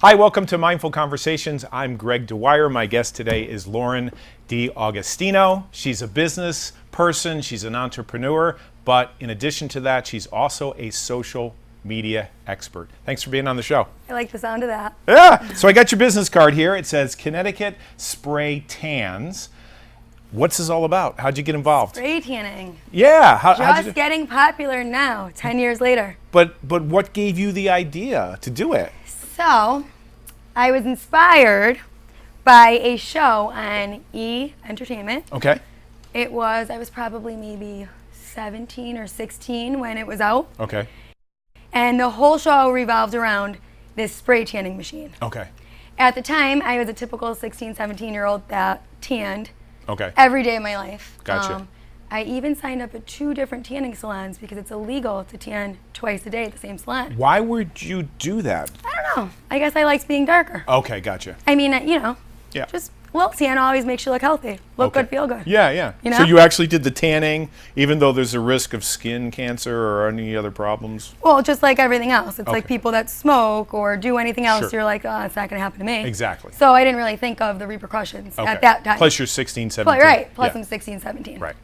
Hi, welcome to Mindful Conversations. I'm Greg Dwyer. My guest today is Lauren DiAugustino. She's a business person, she's an entrepreneur, but in addition to that, she's also a social media expert. Thanks for being on the show. I like the sound of that. Yeah, so I got your business card here. It says Connecticut Spray Tans. What's this all about? How'd you get involved? Spray tanning. Yeah. Just getting popular now, 10 years later. But what gave you the idea to do it? So, I was inspired by a show on E! Entertainment. Okay. I was probably maybe 17 or 16 when it was out. Okay. And the whole show revolved around this spray tanning machine. Okay. At the time, I was a typical 16, 17-year-old that tanned Okay. every day of my life. Gotcha. I even signed up at 2 different tanning salons because it's illegal to tan twice a day at the same salon. Why would you do that? I don't know. I guess I liked being darker. Okay, gotcha. I mean, Yeah. just a little tan always makes you look healthy. Look Okay. good, feel good. Yeah. You know? So you actually did the tanning, even though there's a risk of skin cancer or any other problems? Well, just like everything else. It's like Okay. people that smoke or do anything else, Sure. you're like, oh, it's not going to happen to me. Exactly. So I didn't really think of the repercussions Okay. at that time. Plus you're 16, 17. Right. Plus Yeah. I'm 16, 17. Right.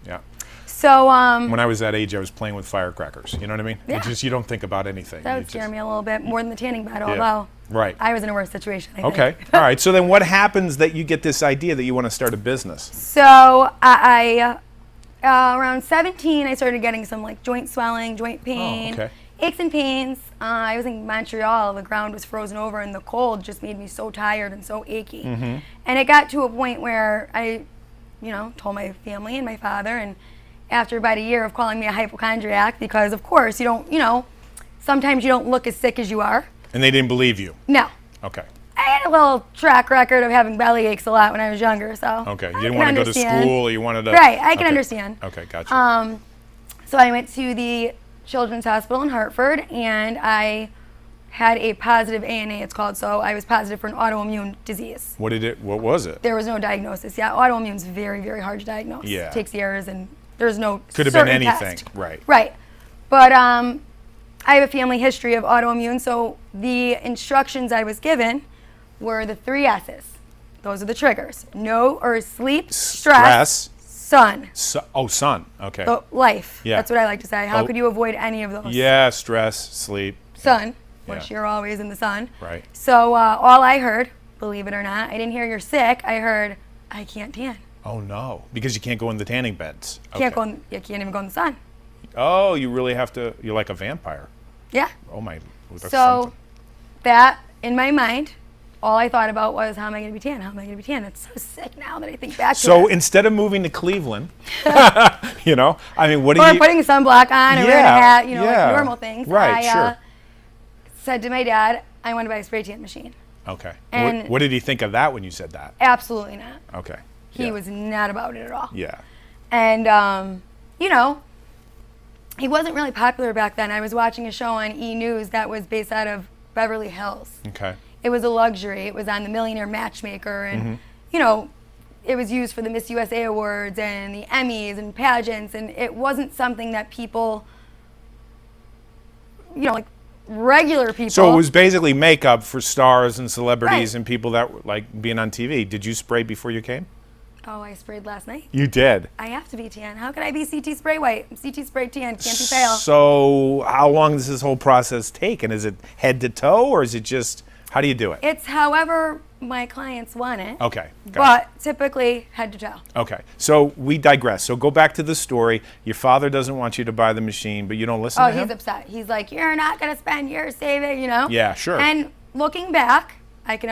Yeah. So When I was that age, I was playing with firecrackers. You know what I mean? Yeah. It's just, you don't think about anything. that You would just- scare me a little bit more than the tanning bed, Yeah. although Right. I was in a worse situation, I think. Okay. All right. So then what happens that you get this idea that you want to start a business? So I around 17, I started getting some like joint swelling, joint pain, okay. aches and pains. I was in Montreal. The ground was frozen over, and the cold just made me so tired and so achy. Mm-hmm. And it got to a point where I, told my family and my father. And after about a year of calling me a hypochondriac, because of course you don't, sometimes you don't look as sick as you are. And they didn't believe you? No. Okay. I had a little track record of having belly aches a lot when I was younger, so Okay. You I didn't can want to go to understand. school, or you wanted to... Right, I can Okay. understand. Okay, gotcha. So I went to the Children's Hospital in Hartford, and I had a positive ANA, it's called. So I was positive for an autoimmune disease. What was it? There was no diagnosis. Yeah, autoimmune is very, very hard to diagnose. Yeah. It takes years, and there's no Could have been certain anything. test. Right. Right. But I have a family history of autoimmune, so the instructions I was given were the 3 S's. Those are the triggers. Sleep, stress, sun. Sun. Okay. So life. Yeah. That's what I like to say. How Oh. could you avoid any of those? Yeah, stress, sleep. Sun, which Yeah. you're always in the sun. Right. So all I heard, believe it or not, I didn't hear you're sick. I heard I can't tan. Oh no, because you can't go in the tanning beds. Can't Okay. you can't even go in the sun. Oh, you really have to. You're like a vampire. Yeah. Oh my. That's So something. that in my mind, all I thought about was how am I going to be tan? How am I going to be tan? It's so sick now that I think back to So it. instead of moving to Cleveland, what do Or you? putting sunblock on or wearing a hat, like normal things. Right, I sure. said to my dad, I want to buy a spray tan machine. Okay. and- What did he think of that when you said that? Absolutely not. Okay. He Yeah. was not about it at all. Yeah. And, he wasn't really popular back then. I was watching a show on E! News that was based out of Beverly Hills. Okay. It was a luxury. It was on the Millionaire Matchmaker, and, it was used for the Miss USA Awards and the Emmys and pageants, and it wasn't something that people, like regular people. So it was basically makeup for stars and celebrities Right. and people that were like being on TV. Did you spray before you came? Oh, I sprayed last night. You did. I have to be tan. How could I be CT spray white? I'm CT spray tan. Can't be pale. So how long does this whole process take? And is it head to toe, or is it just, how do you do it? It's however my clients want it. Okay. Gotcha. But typically head to toe. Okay. So we digress. So go back to the story. Your father doesn't want you to buy the machine, but you don't listen Oh, to him? he's upset. He's like, you're not going to spend years saving, Yeah, sure. And looking back, I can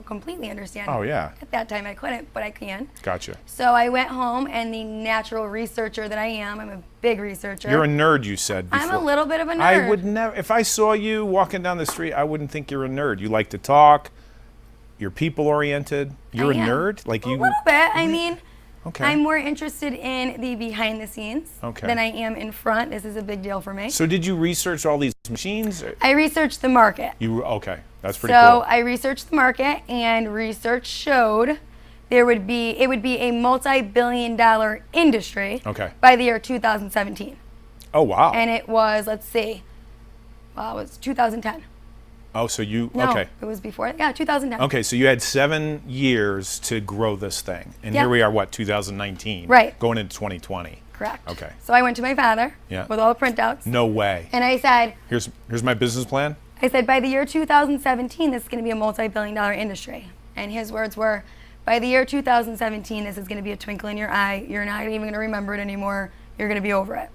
completely understand. Oh, yeah. At that time, I couldn't, but I can. Gotcha. So I went home, and the natural researcher that I am, I'm a big researcher. You're a nerd, you said before. I'm a little bit of a nerd. I would never, if I saw you walking down the street, I wouldn't think you're a nerd. You like to talk. You're people oriented. You're I a am. nerd? Like A you. little bit. I mean, Okay. I'm more interested in the behind the scenes Okay. than I am in front. This is a big deal for me. So did you research all these machines? I researched the market. Okay. That's pretty So cool. I researched the market, and research showed it would be a multi-billion-dollar industry Okay. by the year 2017. Oh, wow. And it was, let's see, it was 2010. Oh, so you, No, okay. it was before. Yeah, 2010. Okay, so you had 7 years to grow this thing. And Yeah. here we are, what, 2019? Right. Going into 2020. Correct. Okay. So I went to my father Yeah. with all the printouts. No way. And I said, Here's my business plan. by the year 2017, this is going to be a multi-billion-dollar industry. And his words were, by the year 2017, this is going to be a twinkle in your eye. You're not even going to remember it anymore. You're going to be over it.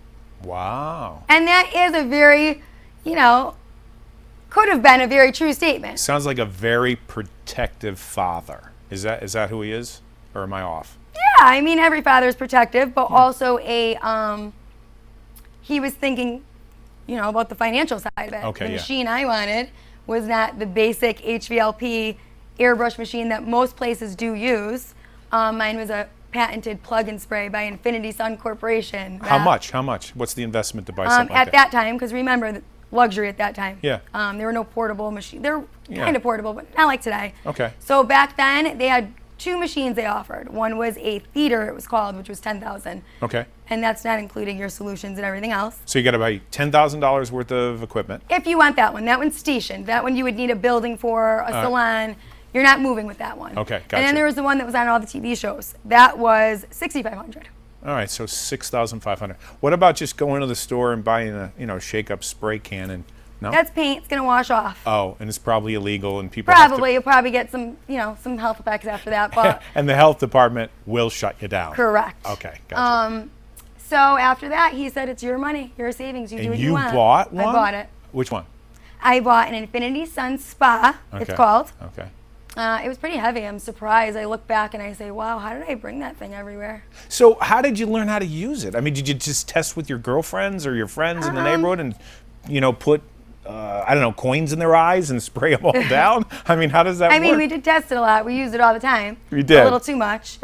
Wow. And that is a very, could have been a very true statement. Sounds like a very protective father. Is that who he is? Or am I off? Yeah, I mean, every father is protective, but also he was thinking, about the financial side of it. Okay, the yeah. machine I wanted was not the basic HVLP airbrush machine that most places do use. Mine was a patented plug and spray by Infinity Sun Corporation. How much? What's the investment to buy something like At that time, because remember, luxury at that time. Yeah. There were no portable machines. They're Yeah. kind of portable, but not like today. Okay. So back then, they had 2 machines they offered. One was a theater, it was called, which was $10,000. Okay. And that's not including your solutions and everything else. So you got to buy $10,000 worth of equipment. If you want that one's stationed. That one you would need a building for, a salon. You're not moving with that one. Okay, And gotcha. then there was the one that was on all the TV shows. That was $6,500. All right, so 6,500. What about just going to the store and buying a shake-up spray can and no? That's paint. It's going to wash off. Oh, and it's probably illegal and people Probably. You'll probably get some, some health effects after that. But have to, and the health department will shut you down. correct. Okay, gotcha. So after that, he said, it's your money, your savings. You do And what you you want. bought one? I bought it. Which one? I bought an Infinity Sun Spa, it's Okay. called. Okay. It was pretty heavy. I'm surprised. I look back and I say, wow, how did I bring that thing everywhere? So how did you learn how to use it? I mean, did you just test with your girlfriends or your friends in the neighborhood and, put, coins in their eyes and spray them all down? I mean, how does that work? I mean, we did test it a lot. We used it all the time. You did? A little too much.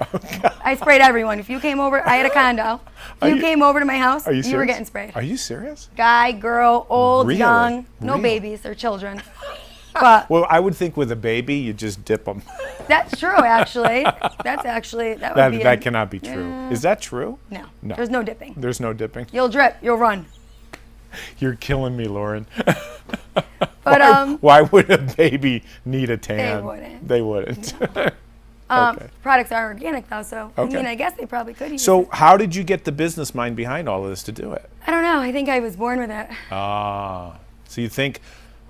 I sprayed everyone. If you came over, I had a condo. If you came over to my house, Are you you serious? were getting sprayed. Are you serious? Guy, girl, old, Really? young, no Really? babies or children. But Well, I would think with a baby, you just dip them. that's true, actually. That would be That cannot be true. Is that true? No, No. there's no dipping. There's no dipping. You'll drip, you'll run. You're killing me, Lauren. But Why would a baby need a tan? wouldn't. They wouldn't. Okay. products are organic though, so Okay. I mean, I guess they probably could use So it. how did you get the business mind behind all of this to do it? I don't know. I think I was born with it. So you think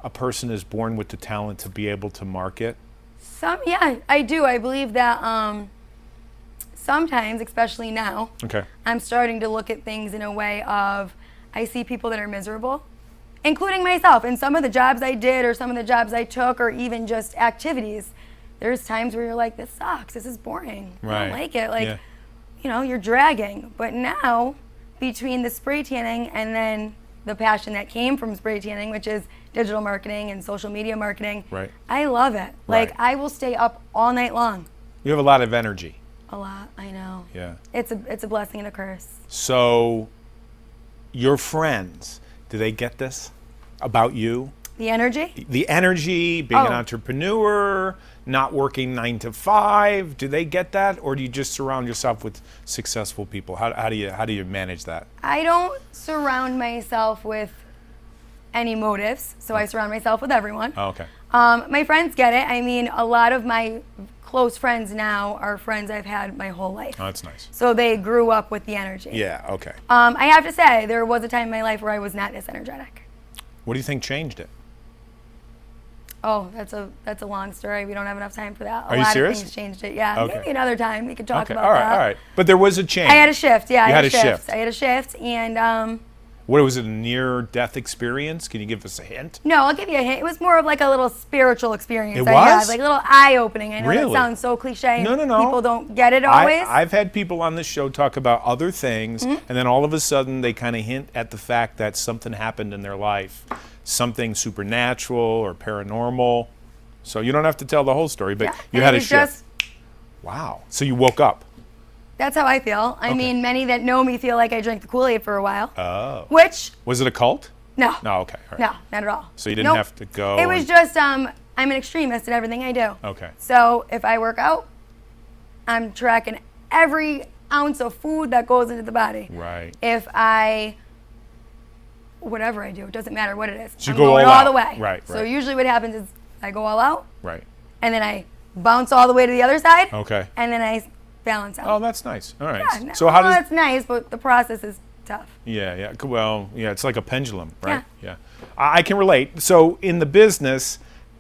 a person is born with the talent to be able to market? Yeah, I do. I believe that sometimes, especially now, Okay. I'm starting to look at things in a way of I see people that are miserable, including myself. And some of the jobs I did or some of the jobs I took or even just activities, there's times where you're like, this sucks. This is boring. I Right. don't like it. Like, Yeah. you're dragging. But now, between the spray tanning and then the passion that came from spray tanning, which is digital marketing and social media marketing, Right. I love it. Like, Right. I will stay up all night long. You have a lot of energy. A lot, I know. Yeah. It's a blessing and a curse. So your friends, do they get this about you? The energy? The energy, being an Oh. entrepreneur, not working 9 to 5. Do they get that, or do you just surround yourself with successful people? How do you manage that? I don't surround myself with any motives, so I surround myself with everyone. Oh, okay. My friends get it. I mean, a lot of my close friends now are friends I've had my whole life. Oh, that's nice. So they grew up with the energy. Yeah. Okay. I have to say, there was a time in my life where I was not this energetic. What do you think changed it? Oh, that's a long story. We don't have enough time for that. Are you lot serious? of things changed it. Yeah. Okay. Maybe another time we could talk Okay. about All right. that. All right. But there was a change. I had a shift. Yeah, You I had had a a shift. I had a shift, and What was it? A near-death experience? Can you give us a hint? no, I'll give you a hint. It was more of like a little spiritual experience. It I had, was? like a little eye-opening. I know Really? that sounds so cliche. No, no, no. People don't get it always. I've had people on this show talk about other things, Mm-hmm. and then all of a sudden they kind of hint at the fact that something happened in their life, something supernatural or paranormal. So you don't have to tell the whole story, but Yeah, you and had it a was shift. just- Wow. So you woke up. That's how I feel. I mean, many that know me feel like I drank the Kool-Aid for a while. Oh. Which, Was it a cult? no. No. Okay. All right. No, not at all. So you didn't Nope. have to go. It was and- just, I'm an extremist in everything I do. Okay. So if I work out, I'm tracking every ounce of food that goes into the body. Right. If I whatever I do, it doesn't matter what it is. So you I'm go going all all out. the way. Right, So right. usually what happens is I go all out, Right. and then I bounce all the way to the other side, Okay. and then I balance out. Oh, that's nice. All right. Yeah, So how does? it's nice, but the process is tough. Yeah, yeah. Well, yeah, it's like a pendulum, right? Yeah. I can relate. So in the business,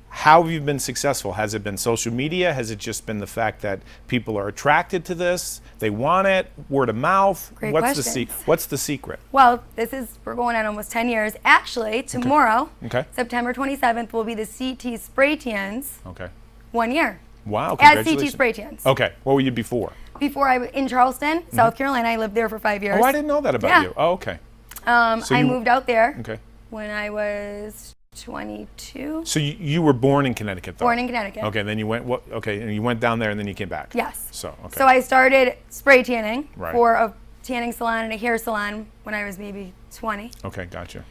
how have you been successful? Has it been social media? Has it just been the fact that people are attracted to this? They want it? Word of mouth? Great What's questions. What's the secret? Well, we're going on almost 10 years. Actually, tomorrow, Okay. September 27th, will be the CT Spray Tans Okay. 1 year. Wow. As Congratulations. CT Spray Tans. Okay. What were you before? Before I was in Charleston, South Carolina, I lived there for 5 years. Oh, I didn't know that about Yeah. you. Oh, okay. So I you- moved out there Okay. when I was 22. So you were born in Connecticut, though? Born in Connecticut. Okay. Then you went. Okay. And you went down there, and then you came back. Yes. So okay. So I started spray tanning Right. for a tanning salon and a hair salon when I was maybe 20. Okay. Gotcha.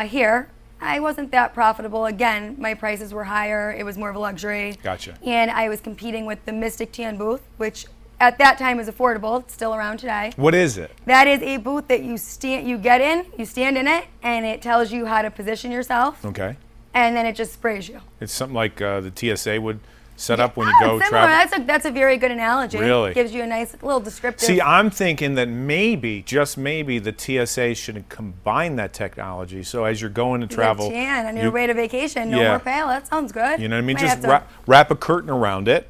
Here, I wasn't that profitable. Again, my prices were higher. It was more of a luxury. Gotcha. And I was competing with the Mystic Tan booth, which at that time was affordable. It's still around today. What is it? That is a booth that you get in, you stand in it, and it tells you how to position yourself, Okay. and then it just sprays you. It's something like the TSA would set up when you Oh, go it's similar. travel. That's a very good analogy. Really? Gives you a nice little descriptive. See, I'm thinking that maybe, just maybe, the TSA should combine that technology. So as you're going to travel, Tan on your you- way to vacation, no Yeah. more pale. That sounds good. you know what I mean? Might Just have to- wrap a curtain around it,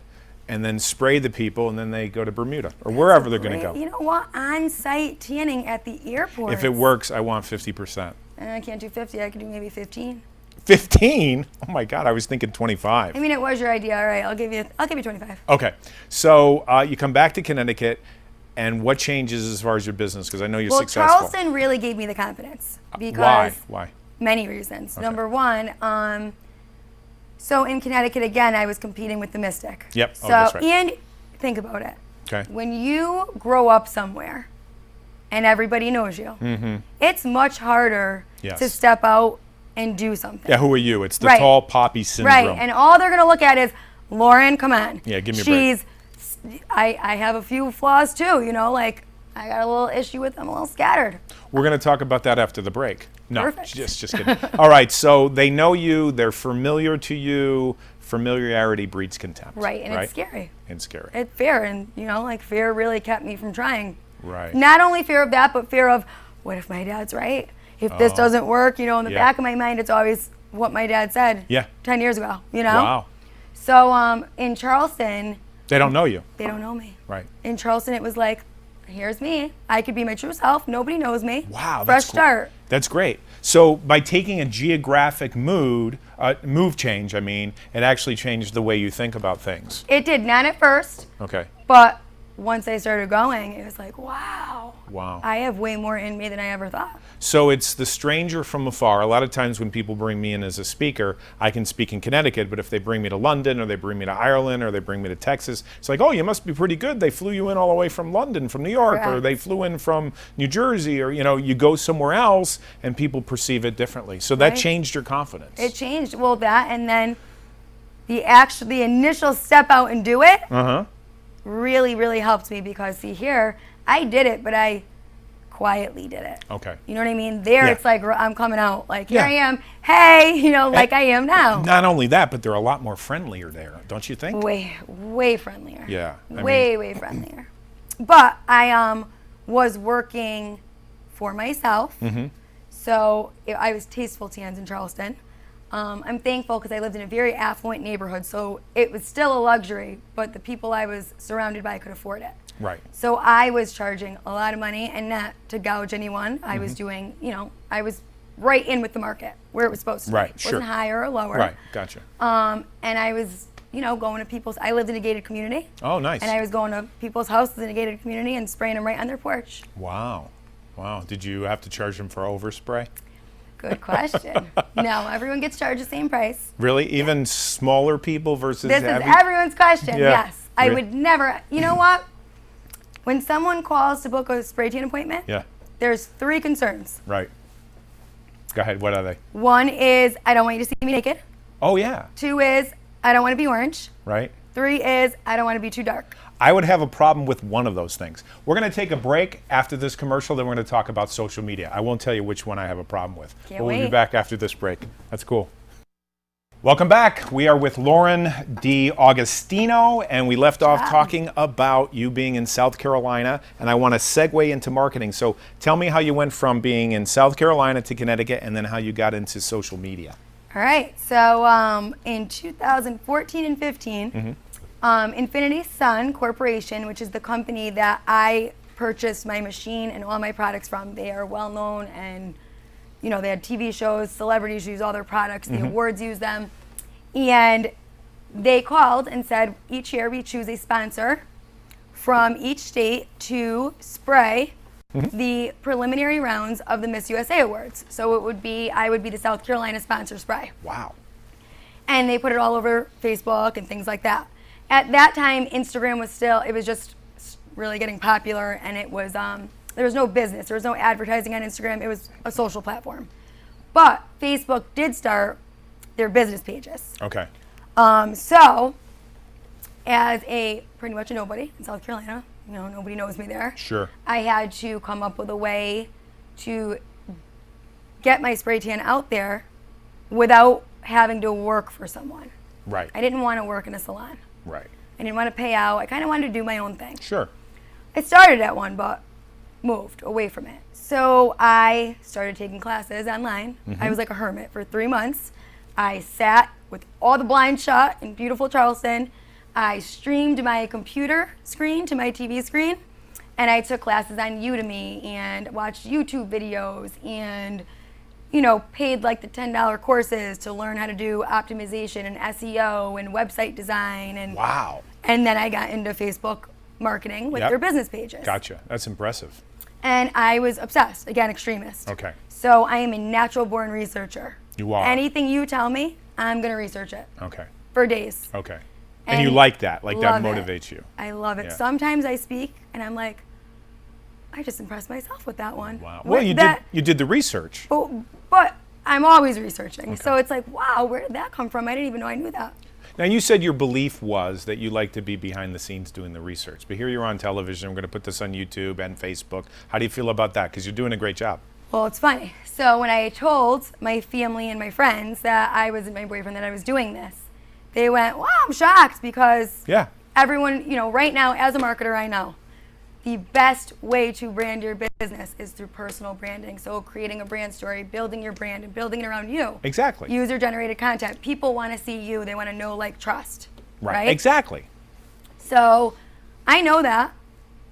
and then spray the people, and then they go to Bermuda or wherever they're going to Great. go. You know what? On-site tanning at the airport. If it works, I want 50%. I can't do 50. I could do maybe 15. 15? Oh my God, I was thinking 25. I mean, it was your idea. All right, I'll give you 25. Okay, so you come back to Connecticut, and what changes as far as your business? Because I know you're Well, successful. Charleston really gave me the confidence because Why? Why? many reasons. Number one, so in Connecticut again, I was competing with the Mystic. Yep. So Oh, that's right. and think about it. Okay. When you grow up somewhere, and everybody knows you, it's much harder Yes. to step out and do something. Yeah, who are you? It's the Right. tall poppy syndrome. Right, and all they're gonna look at is Lauren. Come on. Yeah, give me a break. I have a few flaws too. You know, like I got a little issue with I'm a little scattered. We're going to talk about that after the break. No, Perfect. just kidding. All right, so they know you, they're familiar to you. Familiarity breeds contempt. Right, and it's scary. And scary. It's fear, and you know, like fear really kept me from trying. Right. Not only fear of that, but fear of what if my dad's right? If this doesn't work, you know, in the Yeah. back of my mind, it's always what my dad said. Yeah. 10 years ago. You know. Wow. So in Charleston, They don't know you. they don't know me. Right. In Charleston, it was like, here's me. I could be my true self. Nobody knows me. Wow. Fresh That's cool. start. That's great. So by taking a geographic move change, it actually changed the way you think about things. It did not at first, Okay. but once I started going, it was like, wow. Wow. I have way more in me than I ever thought. So it's the stranger from afar. A lot of times when people bring me in as a speaker, I can speak in Connecticut, but if they bring me to London or they bring me to Ireland or they bring me to Texas, it's like, oh, you must be pretty good. They flew you in all the way from London, from New York, or Correct. they flew in from New Jersey, or you go somewhere else and people perceive it differently. So that Right. changed your confidence. It changed. Well, that and then the initial step out and do it Uh-huh. really, really helped me because see here, I did it, but I quietly did it. Okay. You know what I mean? There, Yeah. it's like I'm coming out, like here Yeah. I am. Hey, like I am now. Not only that, but they're a lot more friendlier there, don't you think? Way friendlier. Yeah, I Way friendlier. But I was working for myself. Mm-hmm. So I was Tasteful Tans in Charleston. I'm thankful because I lived in a very affluent neighborhood, so it was still a luxury, but the people I was surrounded by could afford it. Right. So I was charging a lot of money, and not to gouge anyone. I Mm-hmm. was doing, I was right in with the market where it was supposed to Right, be. sure. Wasn't higher or lower. Right, gotcha. And I was, going to I lived in a gated community. Oh, nice. And I was going to people's houses in a gated community and spraying them right on their porch. Wow. Did you have to charge them for overspray? Good question. No, everyone gets charged the same price. Really? Even smaller people versus This heavy? is everyone's question. Yeah. Yes. I Re- would never, you know what? When someone calls to book a spray tan appointment, Yeah, there's 3 concerns. right. Go ahead, what are they? 1 is, I don't want you to see me naked. Oh, yeah, 2 is, I don't want to be orange. right? 3 is, I don't want to be too dark. I would have a problem with one of those things. We're going to take a break after this commercial, then we're going to talk about social media. I won't tell you which one I have a problem with. Can't But we'll be wait. back after this break. That's cool. Welcome back. We are with Lauren D'Agostino, and we left off talking about you being in South Carolina, and I want to segue into marketing. So tell me how you went from being in South Carolina to Connecticut, and then how you got into social media. All right. So in 2014 and 15, Infinity Sun Corporation, which is the company that I purchased my machine and all my products from, they are well known, and you know, they had TV shows, celebrities use all their products, the awards use them. And they called and said, each year we choose a sponsor from each state to spray the preliminary rounds of the Miss USA Awards. So it would be, I would be the South Carolina sponsor spray. Wow. And they put it all over Facebook and things like that. At that time, Instagram was still, it was just really getting popular, and it was, there was no business, there was no advertising on Instagram, it was a social platform. But Facebook did start their business pages. Okay. So, as a pretty much a nobody in South Carolina, you know, nobody knows me there. Sure. I had to come up with a way to get my spray tan out there without having to work for someone. Right. I didn't want to work in a salon. Right. I didn't want to pay out. I kind of wanted to do my own thing. Sure. I started at one, but moved away from it. So I started taking classes online. I was like a hermit for 3 months. I sat with all the blinds shut in beautiful Charleston. I streamed my computer screen to my TV screen, and I took classes on Udemy and watched YouTube videos and, you know, paid like the $10 courses to learn how to do optimization and SEO and website design. And Wow. And then I got into Facebook marketing with Yep. their business pages. Gotcha. That's impressive. And I was obsessed, again, extremist. Okay. So I am a natural born researcher. You are. Anything you tell me, I'm going to research it Okay. for days. Okay. And you like that? Like that love it. motivates you? I love it. Yeah. Sometimes I speak and I'm like, I just impressed myself with that one. Wow. Where Well, you that- did the research. But I'm always researching. So it's like, wow, where did that come from? I didn't even know I knew that. Now, you said your belief was that you like to be behind the scenes doing the research, but here you're on television. We're going to put this on YouTube and Facebook. How do you feel about that? Because you're doing a great job. Well, it's funny. So when I told my family and my friends that I was, my boyfriend, that I was doing this, they went, wow, I'm shocked, because Yeah. everyone, you know, right now as a marketer, I know the best way to brand your business is through personal branding. So creating a brand story, building your brand, and building it around you. Exactly. User-generated content. People want to see you. They want to know, like, trust. Right? Exactly. So I know that.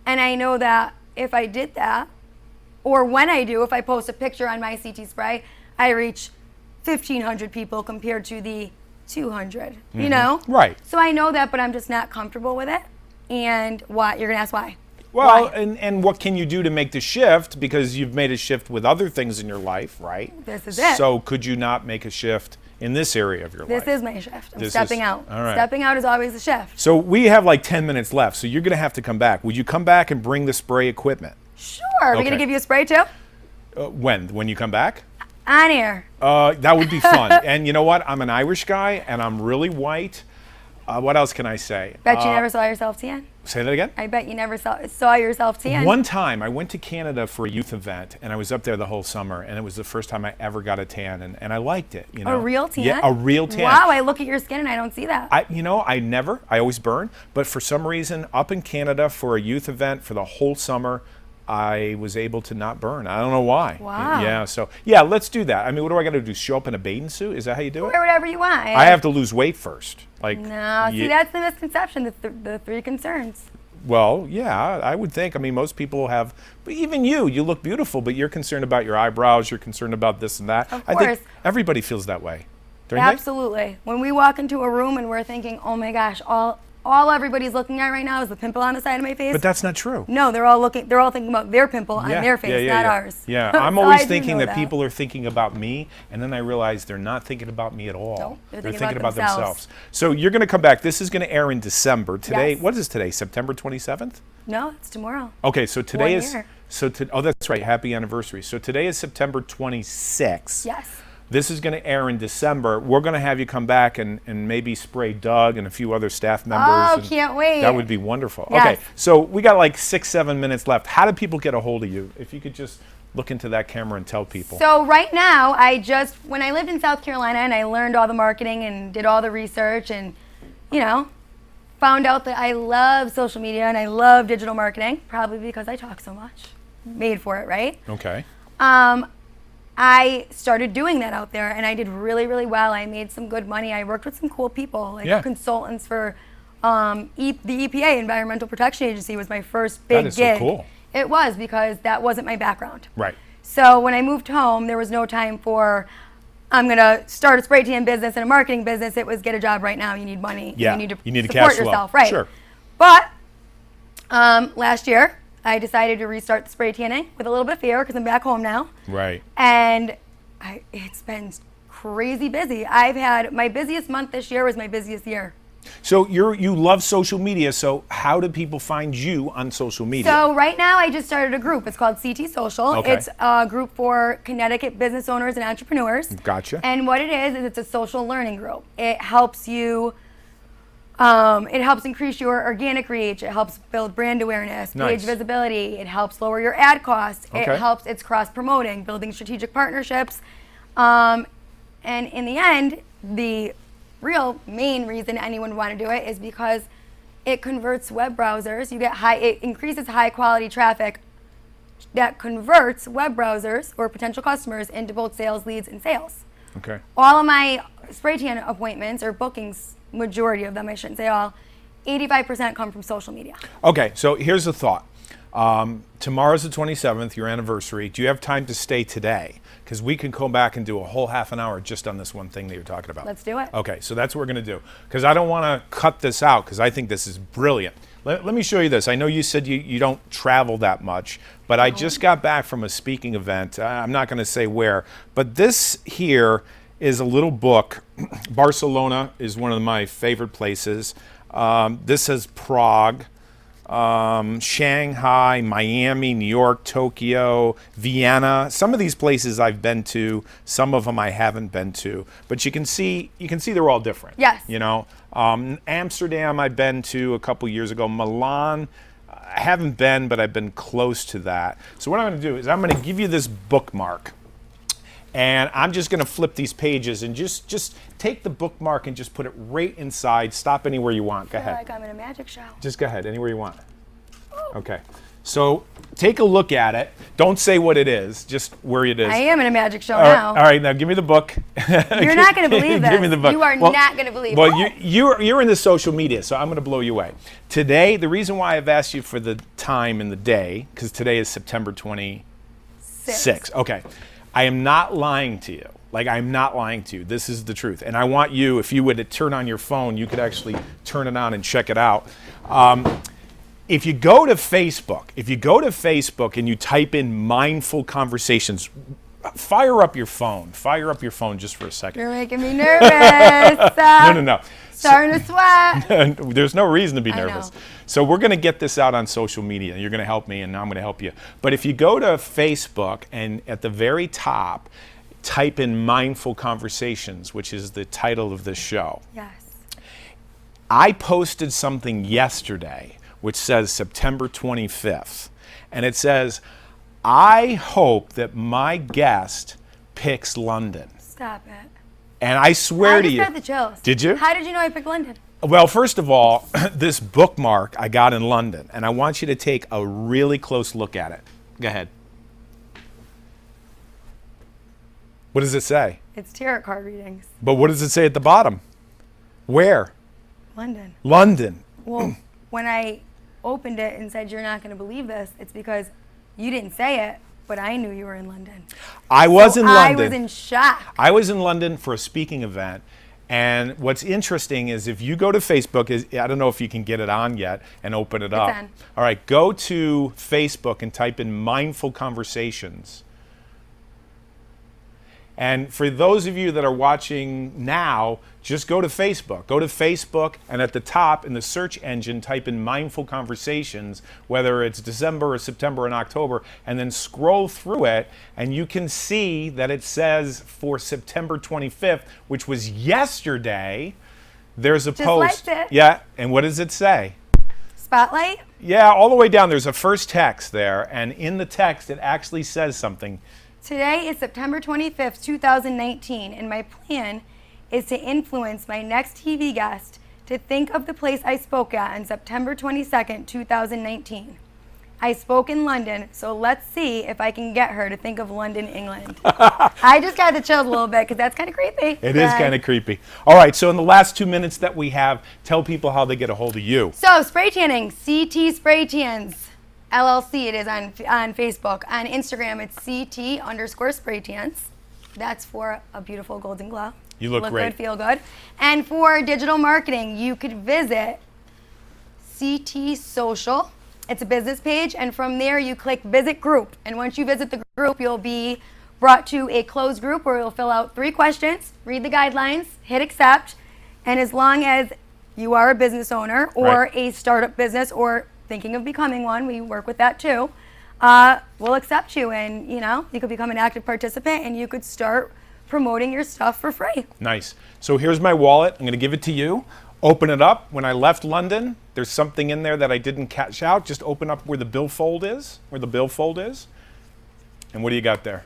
And I know that if I did that, or when I do, if I post a picture on my CT spray, I reach 1,500 people compared to the 200, you know? Right. So I know that, but I'm just not comfortable with it. And why? You're going to ask why. Well, Why? and what can you do to make the shift? Because you've made a shift with other things in your life, right? This is it. So could you not make a shift in this area of your life? This is my shift. I'm This stepping is- out. all right. Stepping out is always a shift. So we have like 10 minutes left, so you're going to have to come back. Would you come back and bring the spray equipment? Sure. We're going Okay. to give you a spray too? When? When you come back? On air. That would be fun. And you know what? I'm an Irish guy, and I'm really white. What else can I say? Bet you never saw yourself tan. Say that again? I bet you never saw yourself tan. One time, I went to Canada for a youth event, and I was up there the whole summer, and it was the first time I ever got a tan, and I liked it. You know? A real tan? Yeah, a real tan. Wow, I look at your skin and I don't see that. I always burn, but for some reason, up in Canada for a youth event for the whole summer, I was able to not burn. I don't know why. Wow. Yeah, so, yeah, let's do that. I mean, what do I got to do? Show up in a bathing suit? Is that how you do it? Wear whatever you want. I have to lose weight first. Like, No, see, that's the misconception, the three concerns. Well, yeah, I would think. I mean, most people have, but even you look beautiful, but you're concerned about your eyebrows, you're concerned about this and that. Of I think course. everybody feels that way. Don't you think? Absolutely. When we walk into a room and we're thinking, oh my gosh, all everybody's looking at right now is the pimple on the side of my face. But that's not true. No, they're all thinking about their pimple on their face, not ours. Yeah, I'm So always I do thinking know that people are thinking about me, and then I realize they're not thinking about me at all. No, they're they're thinking thinking about about themselves. So you're going to come back. This is going to air in December. Today, Yes. what is today? September 27th? No, it's tomorrow. Okay, so today 1 is year. oh, that's right. Happy anniversary. So today is September 26th. Yes. This is going to air in December. We're going to have you come back and maybe spray Doug and a few other staff members. Oh, and can't wait. That would be wonderful. Yes. Okay, so we got like 6-7 minutes left. How do people get a hold of you? If you could just look into that camera and tell people. So right now, when I lived in South Carolina and I learned all the marketing and did all the research and, found out that I love social media and I love digital marketing, probably because I talk so much. Made for it, right? Okay. I started doing that out there, and I did really, really well. I made some good money. I worked with some cool people, like consultants for the EPA, Environmental Protection Agency, was my first big gig. That is so cool. It was, because that wasn't my background. Right. So when I moved home, there was no time for, I'm going to start a spray tan business and a marketing business. It was, get a job right now. You need money. Yeah. You need to support cash flow. yourself. Right. Sure. But last year, I decided to restart the spray tanning with a little bit of fear because I'm back home now. Right. And it's been crazy busy. My busiest month this year was my busiest year. So you love social media. So how do people find you on social media? So right now I just started a group. It's called CT Social. Okay. It's a group for Connecticut business owners and entrepreneurs. Gotcha. And what it is it's a social learning group. It helps you. It helps increase your organic reach. It helps build brand awareness, page visibility. It helps lower your ad costs. Okay. It's cross-promoting, building strategic partnerships. And in the end, the real main reason anyone would want to do it is because it converts web browsers. It increases high-quality traffic that converts web browsers or potential customers into both sales leads and sales. Okay. All of my spray tan appointments or bookings, majority of them, I shouldn't say all, 85% come from social media. Okay, so here's the thought. Tomorrow's the 27th, your anniversary. Do you have time to stay today? Because we can come back and do a whole half an hour just on this one thing that you're talking about. Let's do it. Okay, so that's what we're going to do. Because I don't want to cut this out because I think this is brilliant. Let me show you this. I know you said you don't travel that much, but I just got back from a speaking event. I'm not going to say where, but this here is a little book. Barcelona is one of my favorite places. This says Prague, Shanghai, Miami, New York, Tokyo, Vienna. Some of these places I've been to, some of them I haven't been to. But you can see they're all different. Yes. Amsterdam I've been to a couple years ago. Milan, I haven't been, but I've been close to that. So what I'm going to do is I'm going to give you this bookmark. And I'm just going to flip these pages and just take the bookmark and just put it right inside. Stop anywhere you want. Go ahead. I feel like I'm in a magic show. Just go ahead, anywhere you want. Okay. So take a look at it. Don't say what it is, just where it is. I am in a magic show now. All right, now give me the book. You're not going to believe this. Give me the book. You are not going to believe it. Well, you're in the social media, so I'm going to blow you away. Today, the reason why I've asked you for the time and the day, because today is September 26th. Okay. I am not lying to you. I'm not lying to you. This is the truth. And I want you, if you would turn on your phone, you could actually turn it on and check it out. If you go to Facebook and you type in mindful conversations, fire up your phone just for a second. You're making me nervous. No. Starting to sweat. There's no reason to be nervous. I know. So we're going to get this out on social media. You're going to help me, and I'm going to help you. But if you go to Facebook and at the very top, type in Mindful Conversations, which is the title of this show. Yes. I posted something yesterday which says September 25th. And it says, I hope that my guest picks London. Stop it. And I swear to you. I just got the chills. Did you? How did you know I picked London? Well, first of all, this bookmark I got in London, and I want you to take a really close look at it. Go ahead. What does it say? It's tarot card readings. But what does it say at the bottom? Where? London. London. Well, when I opened it and said, you're not going to believe this, it's because you didn't say it, but I knew you were in London. I was in London. I was in shock. I was in London for a speaking event. And what's interesting is if you go to Facebook, I don't know if you can get it on yet and open it up. on. All right, go to Facebook and type in Mindful Conversations. And for those of you that are watching now, just go to Facebook. Go to Facebook, and at the top in the search engine, type in Mindful Conversations, whether it's December or September and October, and then scroll through it, and you can see that it says for September 25th, which was yesterday, there's a post. Liked it. Yeah, and what does it say? Spotlight? Yeah, all the way down. There's a first text there, and in the text, it actually says something. Today is September 25th, 2019, and my plan is to influence my next TV guest to think of the place I spoke at on September 22nd, 2019. I spoke in London, so let's see if I can get her to think of London, England. I just got the chills a little bit because that's kind of creepy. It is kind of creepy. All right, so in the last 2 minutes that we have, tell people how they get a hold of you. So, spray tanning, CT Spray Tans, LLC, it is on Facebook. On Instagram, it's CT_spray tans. That's for a beautiful golden glow. You look great. Good, feel good. And for digital marketing, you could visit CT Social. It's a business page, and from there you click Visit Group. And once you visit the group, you'll be brought to a closed group where you'll fill out 3 questions, read the guidelines, hit accept, and as long as you are a business owner or a startup business or thinking of becoming one, we work with that too, we'll accept you, and you could become an active participant and you could start promoting your stuff for free. Nice. So here's my wallet. I'm going to give it to you. Open it up. When I left London, there's something in there that I didn't catch out. Just open up where the billfold is, And what do you got there?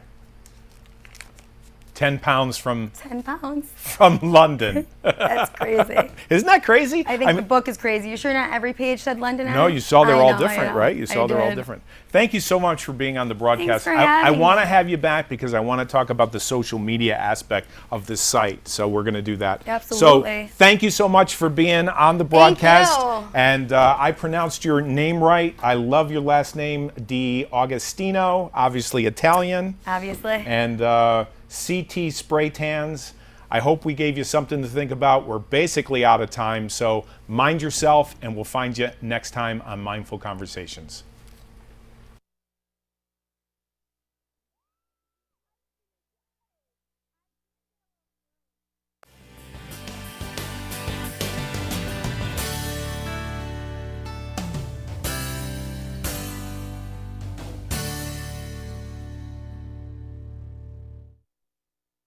10 pounds from 10 pounds. From London. That's crazy. Isn't that crazy? I think the book is crazy. You sure not every page said London? No, you saw they're all different, right? You saw they're all different. Thank you so much for being on the broadcast. Thanks for having I want to me. have you back because I want to talk about the social media aspect of this site. So we're going to do that. Absolutely. So thank you so much for being on the broadcast. Thank you. And I pronounced your name right. I love your last name, D'Agostino, obviously Italian. Obviously. And CT Spray Tans. I hope we gave you something to think about. We're basically out of time, so mind yourself, and we'll find you next time on Mindful Conversations.